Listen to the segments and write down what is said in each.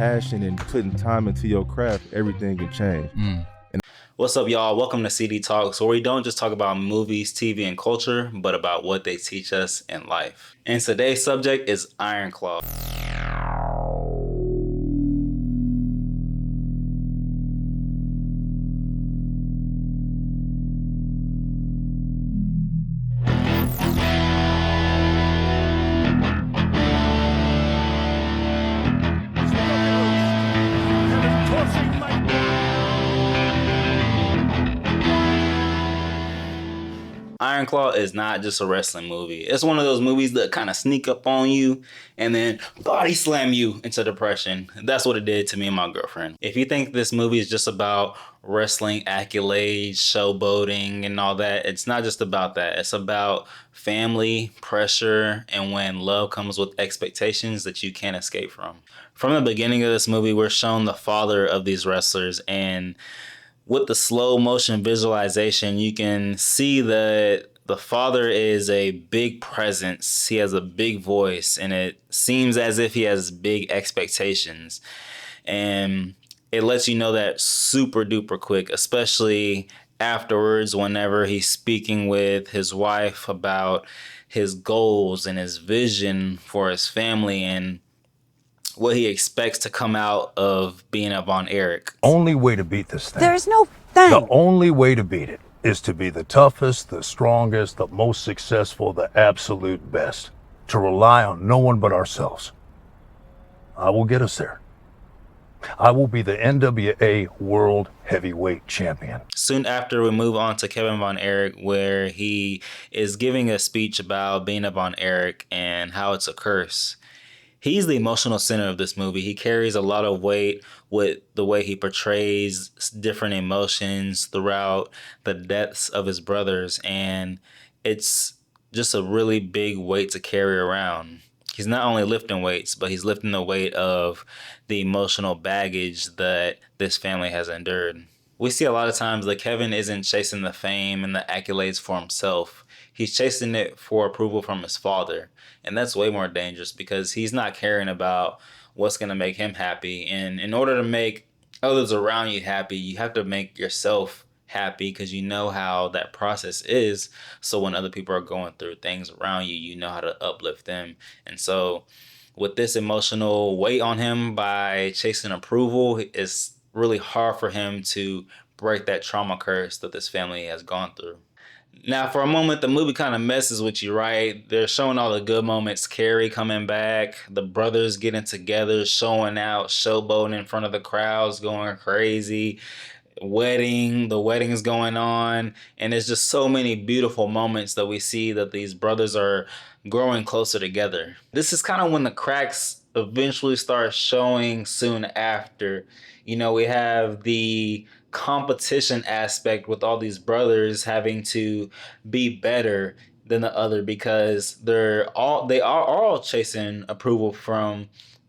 passion and putting time into your craft, everything can change. What's up, y'all? Welcome to CD Talks, where we don't just talk about movies, TV, and culture, but about what they teach us in life. And today's subject is Iron Claw. Iron Claw is not just a wrestling movie. It's one of those movies that kind of sneak up on you and then body slam you into depression. That's what it did to me and my girlfriend. If you think this movie is just about wrestling accolades, showboating, and all that, it's not just about that. It's about family, pressure, and when love comes with expectations that you can't escape from. From the beginning of this movie, we're shown the father of these wrestlers, and with the slow motion visualization, you can see that the father is a big presence. He has a big voice, and it seems as if he has big expectations. And it lets you know that super duper quick, especially afterwards whenever he's speaking with his wife about his goals and his vision for his family and what he expects to come out of being a Von Erich. Only way to beat this thing. There's no thing. The only way to beat it is to be the toughest, the strongest, the most successful, the absolute best. To rely on no one but ourselves. I will get us there. I will be the NWA World Heavyweight Champion. Soon after, we move on to Kevin Von Erich, where he is giving a speech about being a Von Erich and how it's a curse. He's the emotional center of this movie. He carries a lot of weight with the way he portrays different emotions throughout the deaths of his brothers, and it's just a really big weight to carry around. He's not only lifting weights, but he's lifting the weight of the emotional baggage that this family has endured. We see a lot of times that Kevin isn't chasing the fame and the accolades for himself. He's chasing it for approval from his father. And that's way more dangerous because he's not caring about what's going to make him happy. And in order to make others around you happy, you have to make yourself happy because you know how that process is. So when other people are going through things around you, you know how to uplift them. And so with this emotional weight on him by chasing approval, it's really hard for him to break that trauma curse that this family has gone through. Now, for a moment, the movie kind of messes with you, right? They're showing all the good moments. Kerry coming back, the brothers getting together, showing out, showboating in front of the crowds, going crazy. The wedding's going on. And there's just so many beautiful moments that we see that these brothers are growing closer together. This is kind of when the cracks eventually start showing soon after. You know, we have the competition aspect with all these brothers having to be better than the other because they are all chasing approval from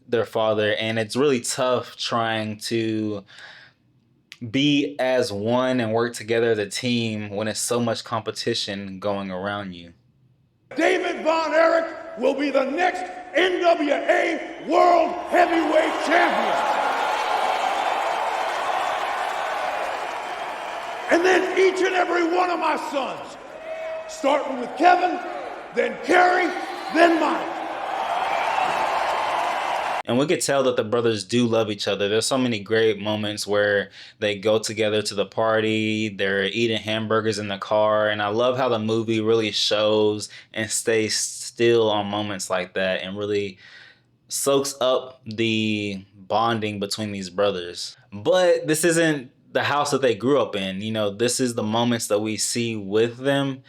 their father, and it's really tough trying to be as one and work together as a team when it's so much competition going around you. David Von Erich will be the next NWA World Heavyweight Champion. And then each and every one of my sons, starting with Kevin, then Kerry, then Mike. And we could tell that the brothers do love each other. There's so many great moments where they go together to the party, they're eating hamburgers in the car, and I love how the movie really shows and stays still on moments like that and really soaks up the bonding between these brothers. But this isn't the house that they grew up in. You know, this is the moments that we see with them,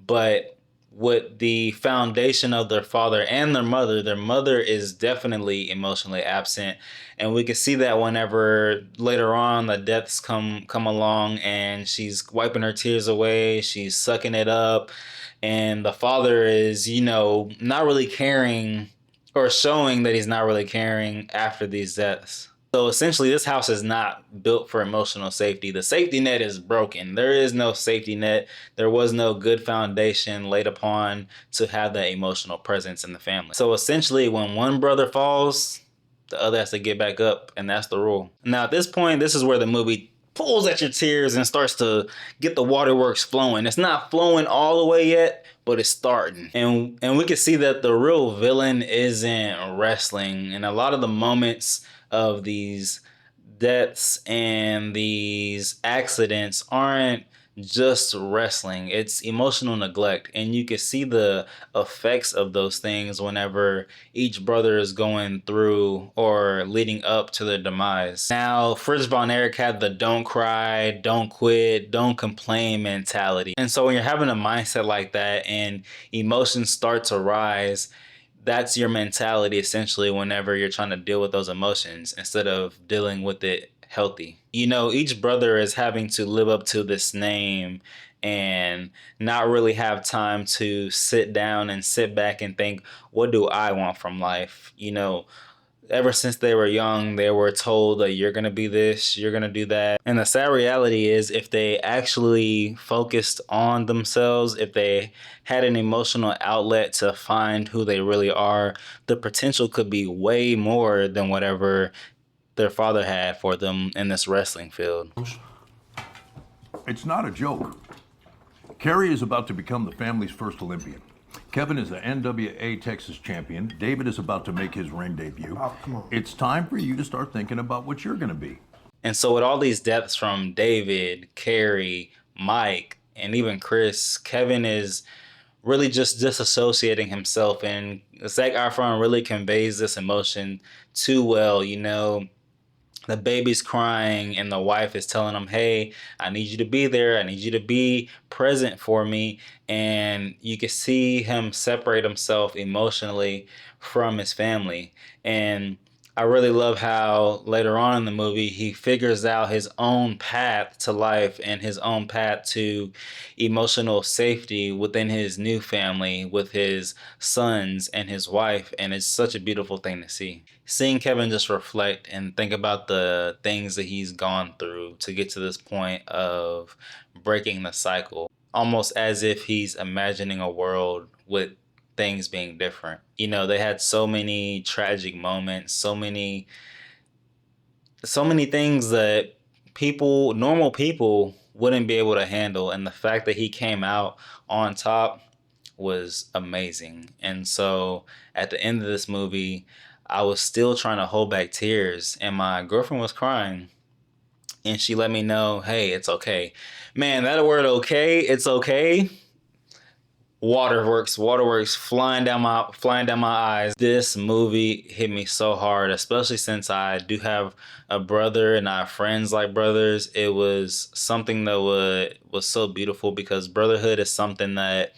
but with the foundation of their father and their mother is definitely emotionally absent. And we can see that whenever later on the deaths come along and she's wiping her tears away, she's sucking it up, and the father is, you know, not really caring or showing that he's not really caring after these deaths. So essentially, this house is not built for emotional safety. The safety net is broken. There is no safety net. There was no good foundation laid upon to have that emotional presence in the family. So essentially, when one brother falls, the other has to get back up, and that's the rule. Now at this point, this is where the movie pulls at your tears and starts to get the waterworks flowing. It's not flowing all the way yet, but it's starting. And we can see that the real villain isn't wrestling. And a lot of the moments of these deaths and these accidents aren't just wrestling. It's emotional neglect. And you can see the effects of those things whenever each brother is going through or leading up to their demise. Now, Fritz von Erich had the don't cry, don't quit, don't complain mentality. And so when you're having a mindset like that and emotions start to rise, that's your mentality essentially whenever you're trying to deal with those emotions instead of dealing with it healthy. You know, each brother is having to live up to this name and not really have time to sit down and sit back and think, what do I want from life? You know, ever since they were young, they were told that you're going to be this, you're going to do that. And the sad reality is, if they actually focused on themselves, if they had an emotional outlet to find who they really are, the potential could be way more than whatever their father had for them in this wrestling field. It's not a joke. Kerry is about to become the family's first Olympian. Kevin is the NWA Texas champion. David is about to make his ring debut. Oh, come on. It's time for you to start thinking about what you're going to be. And so with all these deaths from David, Kerry, Mike, and even Chris, Kevin is really just disassociating himself. And Zac Efron really conveys this emotion too well. You know, the baby's crying and the wife is telling him, hey, I need you to be there. I need you to be present for me. And you can see him separate himself emotionally from his family. And I really love how later on in the movie, he figures out his own path to life and his own path to emotional safety within his new family with his sons and his wife. And it's such a beautiful thing to see. Seeing Kevin just reflect and think about the things that he's gone through to get to this point of breaking the cycle, almost as if he's imagining a world with things being different. You know, they had so many tragic moments, so many things that normal people wouldn't be able to handle. And the fact that he came out on top was amazing. And so at the end of this movie, I was still trying to hold back tears, and my girlfriend was crying. And she let me know, hey, it's okay. Man, that word okay, it's okay. Waterworks flying down my eyes. This movie hit me so hard, especially since I do have a brother and I have friends like brothers. It was something that was so beautiful, because brotherhood is something that,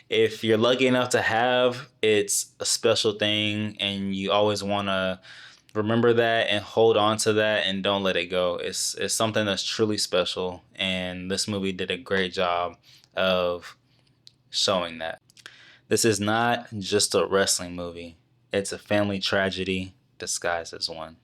if you're lucky enough to have, it's a special thing, and you always want to remember that and hold on to that and don't let it go. It's something that's truly special, and this movie did a great job of showing that. This is not just a wrestling movie. It's a family tragedy disguised as one.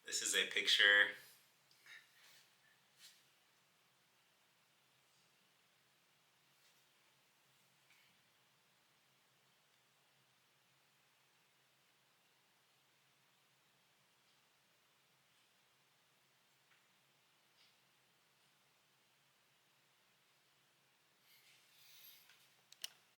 This is a picture